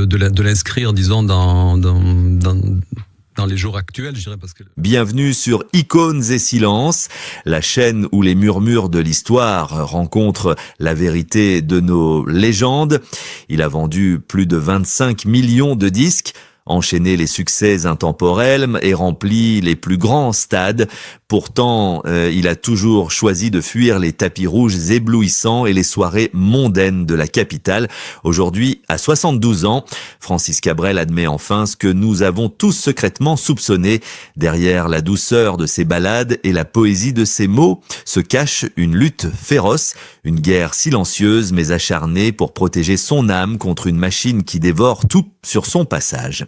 de l'inscrire, disons, dans les jours actuels, je dirais, parce que... Bienvenue sur Icônes et Silences, la chaîne où les murmures de l'histoire rencontrent la vérité de nos légendes. Il a vendu plus de 25 millions de disques, enchaîné les succès intemporels et rempli les plus grands stades. Pourtant, il a toujours choisi de fuir les tapis rouges éblouissants et les soirées mondaines de la capitale. Aujourd'hui, à 72 ans, Francis Cabrel admet enfin ce que nous avons tous secrètement soupçonné. Derrière la douceur de ses ballades et la poésie de ses mots se cache une lutte féroce, une guerre silencieuse mais acharnée pour protéger son âme contre une machine qui dévore tout sur son passage.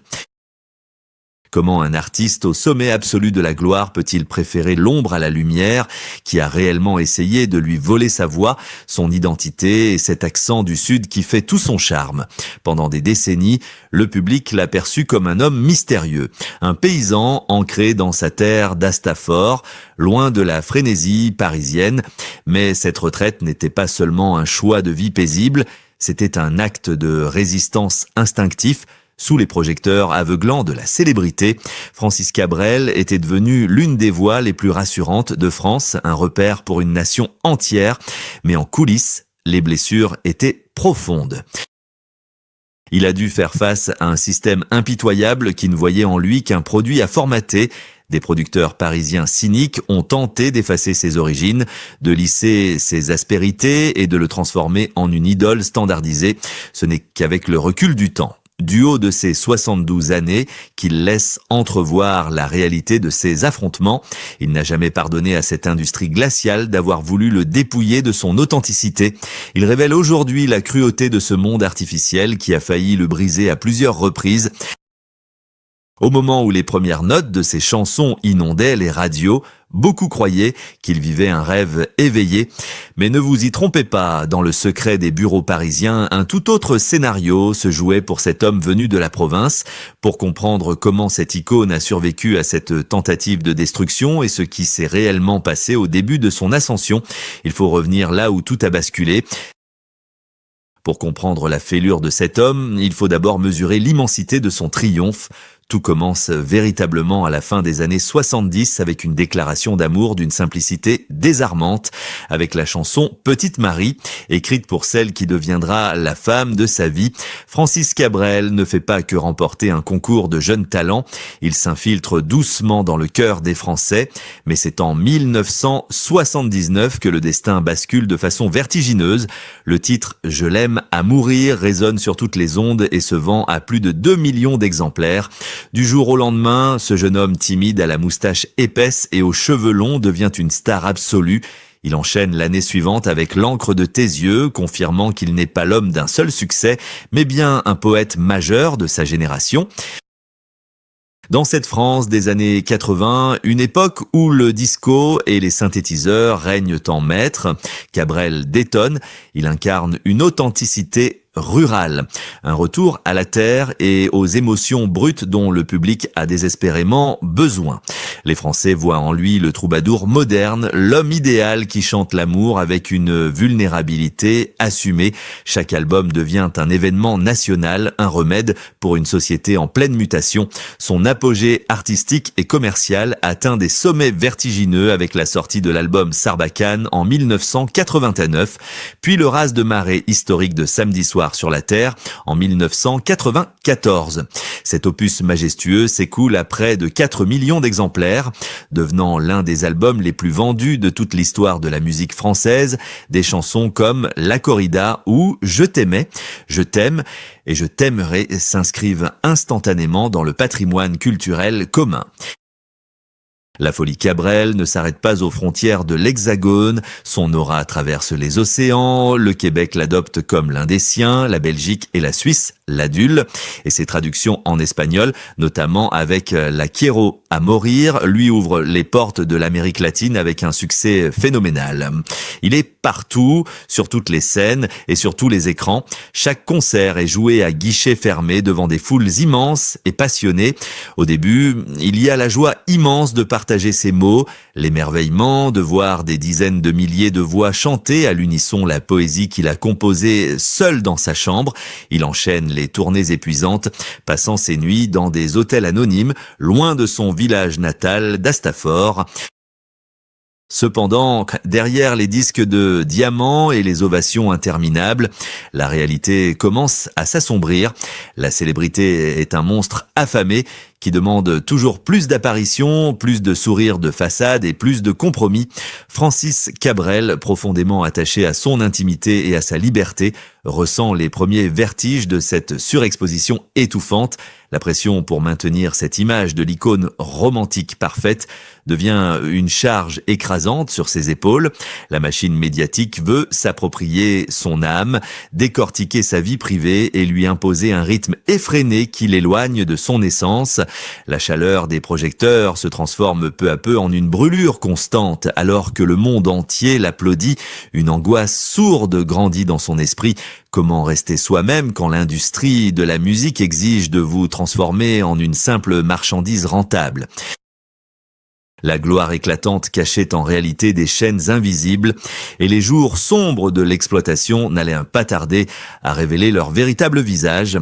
Comment un artiste au sommet absolu de la gloire peut-il préférer l'ombre à la lumière, qui a réellement essayé de lui voler sa voix, son identité et cet accent du Sud qui fait tout son charme? Pendant des décennies, le public l'a perçu comme un homme mystérieux, un paysan ancré dans sa terre d'Astafort, loin de la frénésie parisienne. Mais cette retraite n'était pas seulement un choix de vie paisible, c'était un acte de résistance instinctif. Sous les projecteurs aveuglants de la célébrité, Francis Cabrel était devenu l'une des voix les plus rassurantes de France, un repère pour une nation entière. Mais en coulisses, les blessures étaient profondes. Il a dû faire face à un système impitoyable qui ne voyait en lui qu'un produit à formater. Des producteurs parisiens cyniques ont tenté d'effacer ses origines, de lisser ses aspérités et de le transformer en une idole standardisée. Ce n'est qu'avec le recul du temps, du haut de ses 72 années, qu'il laisse entrevoir la réalité de ses affrontements. Il n'a jamais pardonné à cette industrie glaciale d'avoir voulu le dépouiller de son authenticité. Il révèle aujourd'hui la cruauté de ce monde artificiel qui a failli le briser à plusieurs reprises. Au moment où les premières notes de ses chansons inondaient les radios, beaucoup croyaient qu'il vivait un rêve éveillé. Mais ne vous y trompez pas, dans le secret des bureaux parisiens, un tout autre scénario se jouait pour cet homme venu de la province. Pour comprendre comment cette icône a survécu à cette tentative de destruction et ce qui s'est réellement passé au début de son ascension, il faut revenir là où tout a basculé. Pour comprendre la fêlure de cet homme, il faut d'abord mesurer l'immensité de son triomphe. Tout commence véritablement à la fin des années 70 avec une déclaration d'amour d'une simplicité désarmante, avec la chanson Petite Marie, écrite pour celle qui deviendra la femme de sa vie. Francis Cabrel ne fait pas que remporter un concours de jeunes talents, il s'infiltre doucement dans le cœur des Français, mais c'est en 1979 que le destin bascule de façon vertigineuse. Le titre « Je l'aime à mourir » résonne sur toutes les ondes et se vend à plus de 2 millions d'exemplaires. Du jour au lendemain, ce jeune homme timide à la moustache épaisse et aux cheveux longs devient une star absolue. Il enchaîne l'année suivante avec L'encre de tes yeux, confirmant qu'il n'est pas l'homme d'un seul succès, mais bien un poète majeur de sa génération. Dans cette France des années 80, une époque où le disco et les synthétiseurs règnent en maître, Cabrel détonne, il incarne une authenticité rurale, un retour à la terre et aux émotions brutes dont le public a désespérément besoin. Les Français voient en lui le troubadour moderne, l'homme idéal qui chante l'amour avec une vulnérabilité assumée. Chaque album devient un événement national, un remède pour une société en pleine mutation. Son apogée artistique et commercial atteint des sommets vertigineux avec la sortie de l'album Sarbacane en 1989, puis le raz de marée historique de Samedi soir sur la Terre en 1994. Cet opus majestueux s'écoule à près de 4 millions d'exemplaires, devenant l'un des albums les plus vendus de toute l'histoire de la musique française. Des chansons comme La Corrida ou Je t'aimais, Je t'aime et Je t'aimerai s'inscrivent instantanément dans le patrimoine culturel commun. La folie Cabrel ne s'arrête pas aux frontières de l'Hexagone, son aura traverse les océans, le Québec l'adopte comme l'un des siens, la Belgique et la Suisse l'adulent, et ses traductions en espagnol, notamment avec La Quiero a morir, lui ouvrent les portes de l'Amérique latine avec un succès phénoménal. Il est partout, sur toutes les scènes et sur tous les écrans. Chaque concert est joué à guichet fermé devant des foules immenses et passionnées. Au début, il y a la joie immense de partager ces mots, l'émerveillement de voir des dizaines de milliers de voix chanter à l'unisson la poésie qu'il a composée seul dans sa chambre. Il enchaîne les tournées épuisantes, passant ses nuits dans des hôtels anonymes, loin de son village natal d'Astafor. Cependant, derrière les disques de diamants et les ovations interminables, la réalité commence à s'assombrir. La célébrité est un monstre affamé qui demande toujours plus d'apparitions, plus de sourires de façade et plus de compromis. Francis Cabrel, profondément attaché à son intimité et à sa liberté, ressent les premiers vertiges de cette surexposition étouffante. La pression pour maintenir cette image de l'icône romantique parfaite devient une charge écrasante sur ses épaules. La machine médiatique veut s'approprier son âme, décortiquer sa vie privée et lui imposer un rythme effréné qui l'éloigne de son essence. La chaleur des projecteurs se transforme peu à peu en une brûlure constante alors que le monde entier l'applaudit. Une angoisse sourde grandit dans son esprit. Comment rester soi-même quand l'industrie de la musique exige de vous transformer en une simple marchandise rentable ? La gloire éclatante cachait en réalité des chaînes invisibles et les jours sombres de l'exploitation n'allaient pas tarder à révéler leur véritable visage.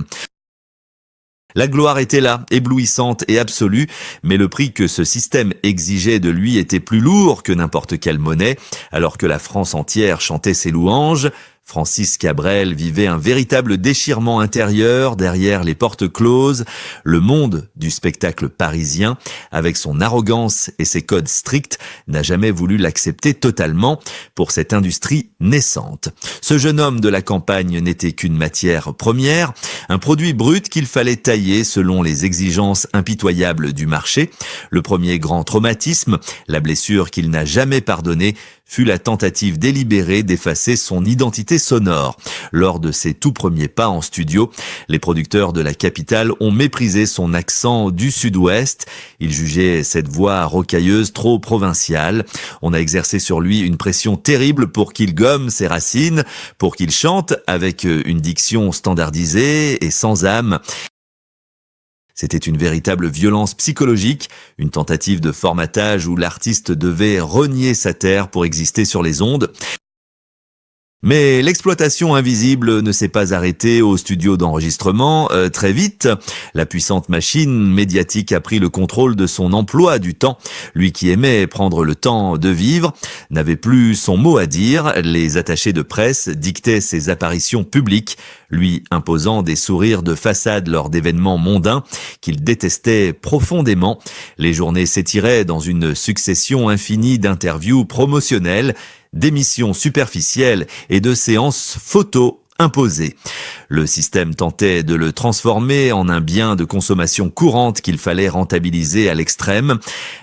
La gloire était là, éblouissante et absolue, mais le prix que ce système exigeait de lui était plus lourd que n'importe quelle monnaie, alors que la France entière chantait ses louanges. Francis Cabrel vivait un véritable déchirement intérieur derrière les portes closes. Le monde du spectacle parisien, avec son arrogance et ses codes stricts, n'a jamais voulu l'accepter totalement pour cette industrie naissante. Ce jeune homme de la campagne n'était qu'une matière première, un produit brut qu'il fallait tailler selon les exigences impitoyables du marché. Le premier grand traumatisme, la blessure qu'il n'a jamais pardonnée, fut la tentative délibérée d'effacer son identité sonore. Lors de ses tout premiers pas en studio, les producteurs de la capitale ont méprisé son accent du sud-ouest. Ils jugeaient cette voix rocailleuse trop provinciale. On a exercé sur lui une pression terrible pour qu'il gomme ses racines, pour qu'il chante avec une diction standardisée et sans âme. C'était une véritable violence psychologique, une tentative de formatage où l'artiste devait renier sa terre pour exister sur les ondes. Mais l'exploitation invisible ne s'est pas arrêtée au studio d'enregistrement. Très vite, la puissante machine médiatique a pris le contrôle de son emploi du temps. Lui qui aimait prendre le temps de vivre n'avait plus son mot à dire. Les attachés de presse dictaient ses apparitions publiques, lui imposant des sourires de façade lors d'événements mondains qu'il détestait profondément. Les journées s'étiraient dans une succession infinie d'interviews promotionnelles, d'émissions superficielles et de séances photos imposées. Le système tentait de le transformer en un bien de consommation courante qu'il fallait rentabiliser à l'extrême.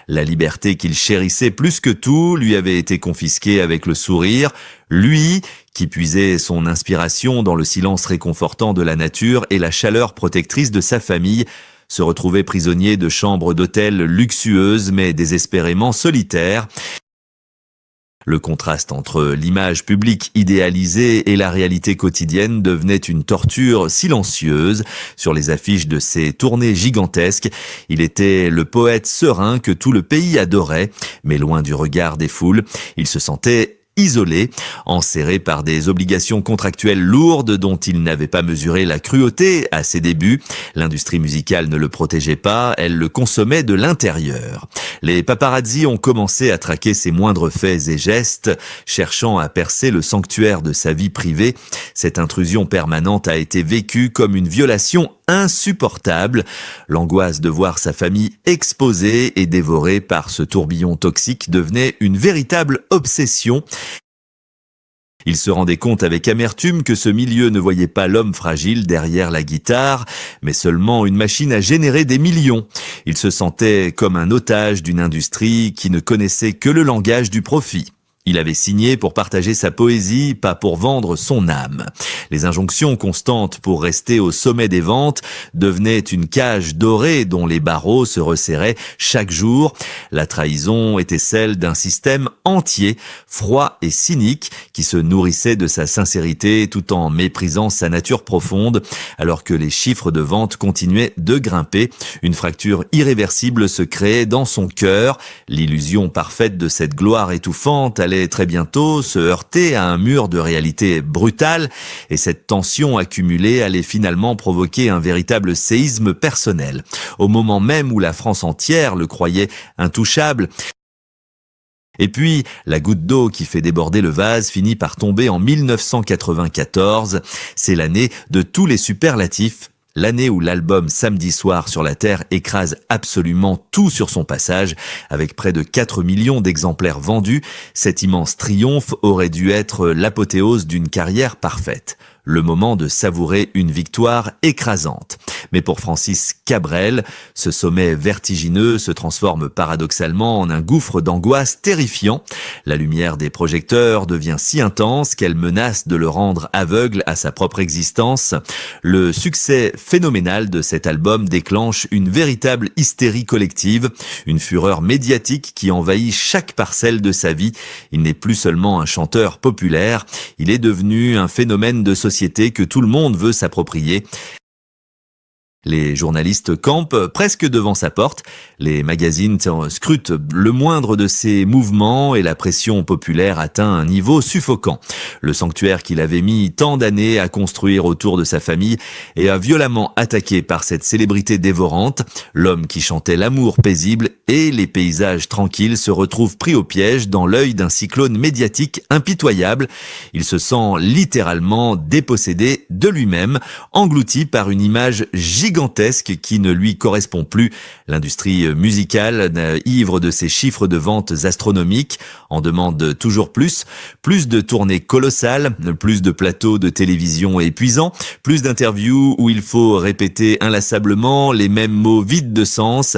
La liberté qu'il chérissait plus que tout lui avait été confisquée avec le sourire. Lui, qui puisait son inspiration dans le silence réconfortant de la nature et la chaleur protectrice de sa famille, se retrouvait prisonnier de chambres d'hôtel luxueuses mais désespérément solitaires. Le contraste entre l'image publique idéalisée et la réalité quotidienne devenait une torture silencieuse. Sur les affiches de ses tournées gigantesques, il était le poète serein que tout le pays adorait, mais loin du regard des foules, il se sentait isolé, enserré par des obligations contractuelles lourdes dont il n'avait pas mesuré la cruauté à ses débuts. L'industrie musicale ne le protégeait pas, elle le consommait de l'intérieur. Les paparazzis ont commencé à traquer ses moindres faits et gestes, cherchant à percer le sanctuaire de sa vie privée. Cette intrusion permanente a été vécue comme une violation insupportable. L'angoisse de voir sa famille exposée et dévorée par ce tourbillon toxique devenait une véritable obsession. Il se rendait compte avec amertume que ce milieu ne voyait pas l'homme fragile derrière la guitare, mais seulement une machine à générer des millions. Il se sentait comme un otage d'une industrie qui ne connaissait que le langage du profit. Il avait signé pour partager sa poésie, pas pour vendre son âme. Les injonctions constantes pour rester au sommet des ventes devenaient une cage dorée dont les barreaux se resserraient chaque jour. La trahison était celle d'un système entier, froid et cynique, qui se nourrissait de sa sincérité tout en méprisant sa nature profonde, alors que les chiffres de vente continuaient de grimper. Une fracture irréversible se créait dans son cœur. L'illusion parfaite de cette gloire étouffante allait très bientôt se heurter à un mur de réalité brutale, et cette tension accumulée allait finalement provoquer un véritable séisme personnel. Au moment même où la France entière le croyait intouchable, et puis, la goutte d'eau qui fait déborder le vase finit par tomber en 1994. C'est l'année de tous les superlatifs. L'année où l'album Samedi soir sur la Terre écrase absolument tout sur son passage, avec près de 4 millions d'exemplaires vendus. Cet immense triomphe aurait dû être l'apothéose d'une carrière parfaite. Le moment de savourer une victoire écrasante. Mais pour Francis Cabrel, ce sommet vertigineux se transforme paradoxalement en un gouffre d'angoisse terrifiant. La lumière des projecteurs devient si intense qu'elle menace de le rendre aveugle à sa propre existence. Le succès phénoménal de cet album déclenche une véritable hystérie collective, une fureur médiatique qui envahit chaque parcelle de sa vie. Il n'est plus seulement un chanteur populaire, il est devenu un phénomène de société que tout le monde veut s'approprier. Les journalistes campent presque devant sa porte, les magazines scrutent le moindre de ses mouvements et la pression populaire atteint un niveau suffocant. Le sanctuaire qu'il avait mis tant d'années à construire autour de sa famille est violemment attaqué par cette célébrité dévorante. L'homme qui chantait l'amour paisible et les paysages tranquilles se retrouve pris au piège dans l'œil d'un cyclone médiatique impitoyable. Il se sent littéralement dépossédé de lui-même, englouti par une image gigantesque qui ne lui correspond plus. L'industrie musicale, ivre de ses chiffres de ventes astronomiques, en demande toujours plus de tournées colossales, plus de plateaux de télévision épuisants, plus d'interviews où il faut répéter inlassablement les mêmes mots vides de sens.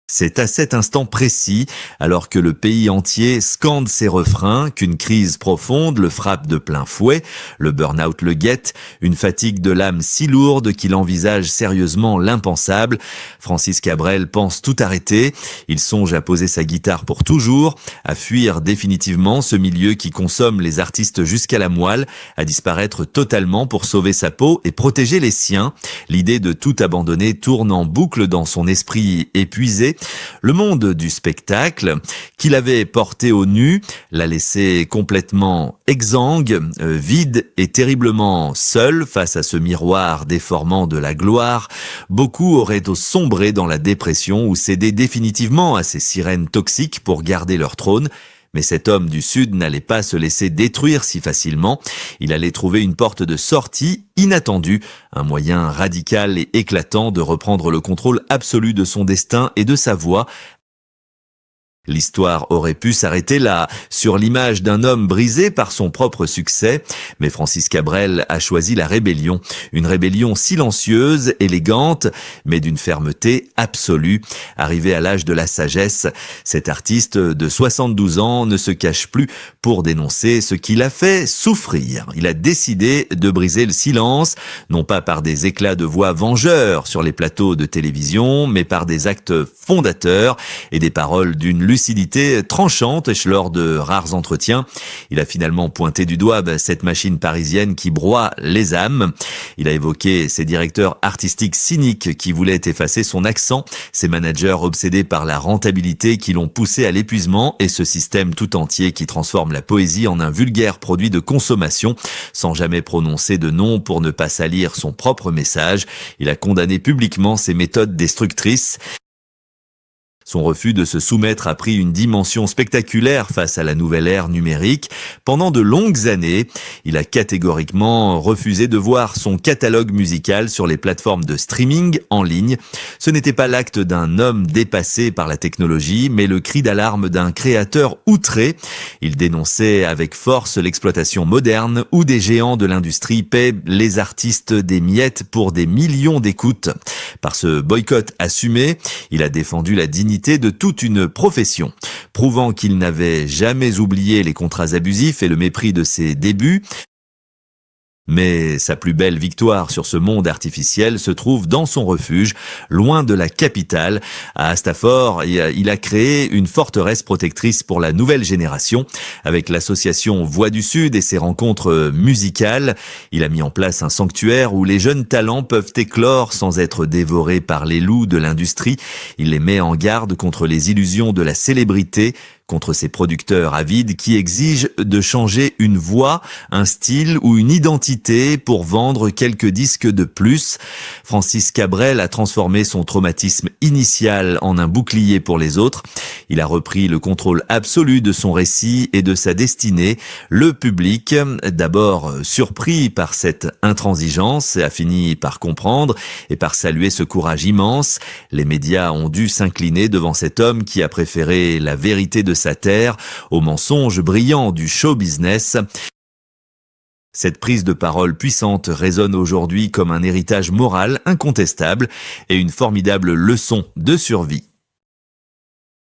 C'est à cet instant précis, alors que le pays entier scande ses refrains, qu'une crise profonde le frappe de plein fouet, le burn-out le guette, une fatigue de l'âme si lourde qu'il envisage sérieusement l'impensable. Francis Cabrel pense tout arrêter, il songe à poser sa guitare pour toujours, à fuir définitivement ce milieu qui consomme les artistes jusqu'à la moelle, à disparaître totalement pour sauver sa peau et protéger les siens. L'idée de tout abandonner tourne en boucle dans son esprit épuisé. Le monde du spectacle, qu'il avait porté au nu, l'a laissé complètement exsangue, vide et terriblement seul face à ce miroir déformant de la gloire. Beaucoup auraient sombré dans la dépression ou cédé définitivement à ces sirènes toxiques pour garder leur trône. Mais cet homme du Sud n'allait pas se laisser détruire si facilement. Il allait trouver une porte de sortie inattendue, un moyen radical et éclatant de reprendre le contrôle absolu de son destin et de sa voix. L'histoire aurait pu s'arrêter là, sur l'image d'un homme brisé par son propre succès, mais Francis Cabrel a choisi la rébellion, une rébellion silencieuse, élégante, mais d'une fermeté absolue. Arrivé à l'âge de la sagesse, cet artiste de 72 ans ne se cache plus pour dénoncer ce qui l'a fait souffrir. Il a décidé de briser le silence, non pas par des éclats de voix vengeurs sur les plateaux de télévision, mais par des actes fondateurs et des paroles d'une lucidité tranchante lors de rares entretiens. Il a finalement pointé du doigt cette machine parisienne qui broie les âmes. Il a évoqué ses directeurs artistiques cyniques qui voulaient effacer son accent, ses managers obsédés par la rentabilité qui l'ont poussé à l'épuisement et ce système tout entier qui transforme la poésie en un vulgaire produit de consommation sans jamais prononcer de nom pour ne pas salir son propre message. Il a condamné publiquement ces méthodes destructrices. Son refus de se soumettre a pris une dimension spectaculaire face à la nouvelle ère numérique. Pendant de longues années, il a catégoriquement refusé de voir son catalogue musical sur les plateformes de streaming en ligne. Ce n'était pas l'acte d'un homme dépassé par la technologie, mais le cri d'alarme d'un créateur outré. Il dénonçait avec force l'exploitation moderne où des géants de l'industrie paient les artistes des miettes pour des millions d'écoutes. Par ce boycott assumé, il a défendu la dignité dignité de toute une profession. Prouvant qu'il n'avait jamais oublié les contrats abusifs et le mépris de ses débuts. Mais sa plus belle victoire sur ce monde artificiel se trouve dans son refuge, loin de la capitale. À Stafford, il a créé une forteresse protectrice pour la nouvelle génération. Avec l'association Voix du Sud et ses rencontres musicales, il a mis en place un sanctuaire où les jeunes talents peuvent éclore sans être dévorés par les loups de l'industrie. Il les met en garde contre les illusions de la célébrité, contre ces producteurs avides qui exigent de changer une voix, un style ou une identité pour vendre quelques disques de plus. Francis Cabrel a transformé son traumatisme initial en un bouclier pour les autres. Il a repris le contrôle absolu de son récit et de sa destinée. Le public, d'abord surpris par cette intransigeance, a fini par comprendre et par saluer ce courage immense. Les médias ont dû s'incliner devant cet homme qui a préféré la vérité de sa terre aux mensonges brillants du show business. Cette prise de parole puissante résonne aujourd'hui comme un héritage moral incontestable et une formidable leçon de survie.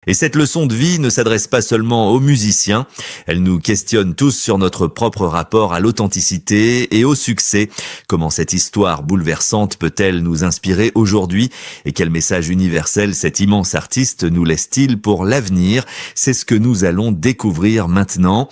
Et cette leçon de vie ne s'adresse pas seulement aux musiciens, elle nous questionne tous sur notre propre rapport à l'authenticité et au succès. Comment cette histoire bouleversante peut-elle nous inspirer aujourd'hui et quel message universel cet immense artiste nous laisse-t-il pour l'avenir? C'est ce que nous allons découvrir maintenant.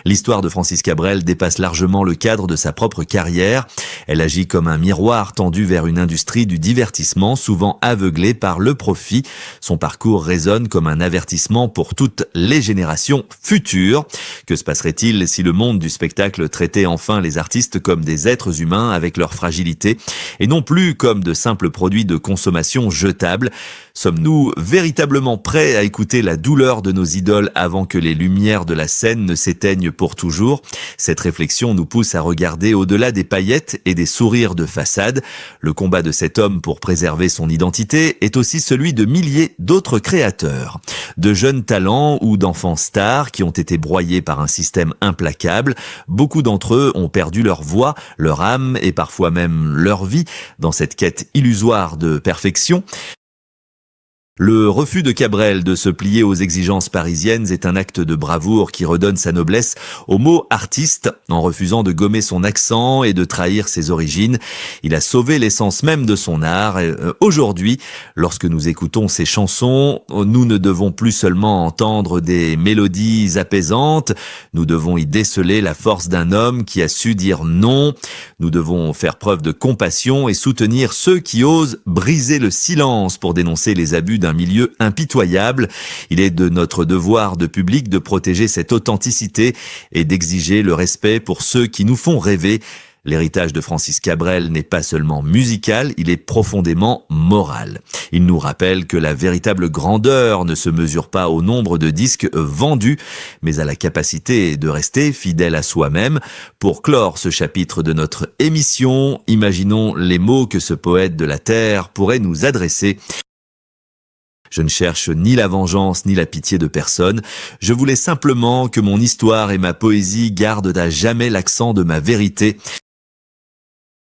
L'histoire de Francis Cabrel dépasse largement le cadre de sa propre carrière. Elle agit comme un miroir tendu vers une industrie du divertissement souvent aveuglée par le profit. Son parcours résonne comme un avertissement pour toutes les générations futures. Que se passerait-il si le monde du spectacle traitait enfin les artistes comme des êtres humains avec leur fragilité et non plus comme de simples produits de consommation jetables? Sommes-nous véritablement prêts à écouter la douleur de nos idoles avant que les lumières de la scène ne s'éteignent pour toujours? Cette réflexion nous pousse à regarder au-delà des paillettes et des sourires de façade. Le combat de cet homme pour préserver son identité est aussi celui de milliers d'autres créateurs. De jeunes talents ou d'enfants stars qui ont été broyés par un système implacable. Beaucoup d'entre eux ont perdu leur voix, leur âme et parfois même leur vie dans cette quête illusoire de perfection. Le refus de Cabrel de se plier aux exigences parisiennes est un acte de bravoure qui redonne sa noblesse au mot artiste en refusant de gommer son accent et de trahir ses origines. Il a sauvé l'essence même de son art. Aujourd'hui, lorsque nous écoutons ses chansons, nous ne devons plus seulement entendre des mélodies apaisantes, nous devons y déceler la force d'un homme qui a su dire non. Nous devons faire preuve de compassion et soutenir ceux qui osent briser le silence pour dénoncer les abus d'un milieu impitoyable. Il est de notre devoir de public de protéger cette authenticité et d'exiger le respect pour ceux qui nous font rêver. L'héritage de Francis Cabrel n'est pas seulement musical, il est profondément moral. Il nous rappelle que la véritable grandeur ne se mesure pas au nombre de disques vendus, mais à la capacité de rester fidèle à soi-même. Pour clore ce chapitre de notre émission, imaginons les mots que ce poète de la terre pourrait nous adresser. Je ne cherche ni la vengeance ni la pitié de personne. Je voulais simplement que mon histoire et ma poésie gardent à jamais l'accent de ma vérité.